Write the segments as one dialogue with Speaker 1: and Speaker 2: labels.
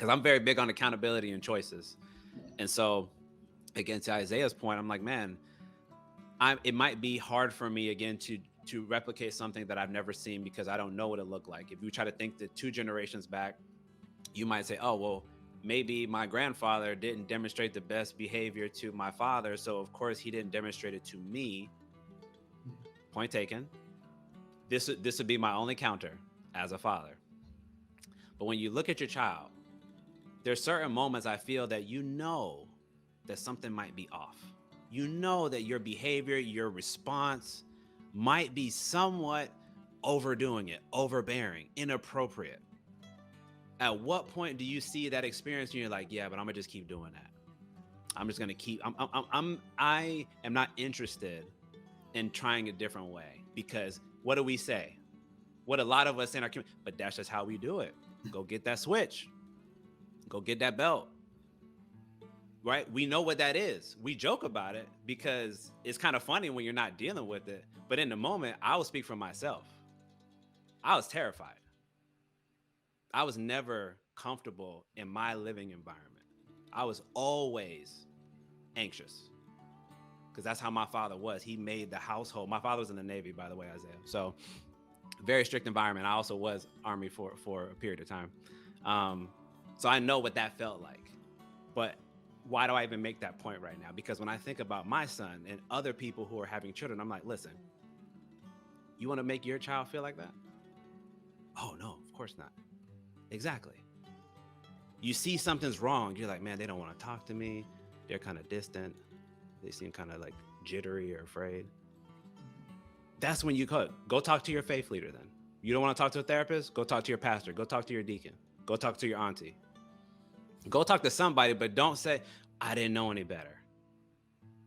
Speaker 1: because I'm very big on accountability and choices. And so, again, to Isaiah's point, I'm like, man, it might be hard for me again to replicate something that I've never seen because I don't know what it looked like. If you try to think the 2 generations back, you might say, oh, well, maybe my grandfather didn't demonstrate the best behavior to my father, so of course he didn't demonstrate it to me. Point taken. This would be my only counter as a father. But when you look at your child, there's certain moments I feel that you know that something might be off. You know that your behavior, your response might be somewhat overdoing it, overbearing, inappropriate. At what point do you see that experience and you're like, yeah, but I'm gonna just keep doing that. I'm just gonna keep. I am not interested in trying a different way, because what do we say? What a lot of us in our community, but that's just how we do it. Go get that switch. Go get that belt. Right? We know what that is. We joke about it because it's kind of funny when you're not dealing with it. But in the moment, I will speak for myself. I was terrified. I was never comfortable in my living environment. I was always anxious because that's how my father was. He made the household. My father was in the Navy, by the way, Isaiah. So very strict environment. I also was Army for a period of time. So I know what that felt like. But why do I even make that point right now? Because when I think about my son and other people who are having children, I'm like, listen, you want to make your child feel like that? Oh, no, of course not. Exactly. You see something's wrong. You're like, man, they don't want to talk to me. They're kind of distant. They seem kind of like jittery or afraid. That's when you go talk to your faith leader then. You don't want to talk to a therapist? Go talk to your pastor. Go talk to your deacon. Go talk to your auntie. Go talk to somebody, but don't say, I didn't know any better.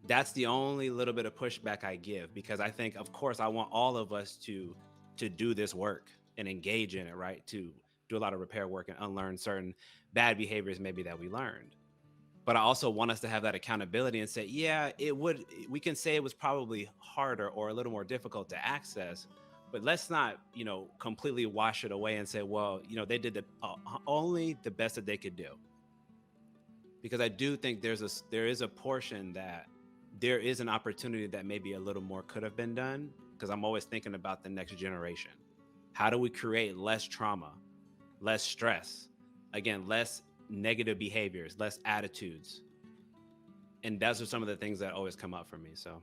Speaker 1: That's the only little bit of pushback I give, because I think, of course, I want all of us to do this work and engage in it, right? To do a lot of repair work and unlearn certain bad behaviors maybe that we learned. But I also want us to have that accountability and say, yeah, we can say it was probably harder or a little more difficult to access, but let's not, completely wash it away and say, well, they did only the best that they could do. Because I do think there is a portion that there is an opportunity that maybe a little more could have been done, because I'm always thinking about the next generation. How do we create less trauma, less stress, again, less negative behaviors, less attitudes? And those are some of the things that always come up for me. So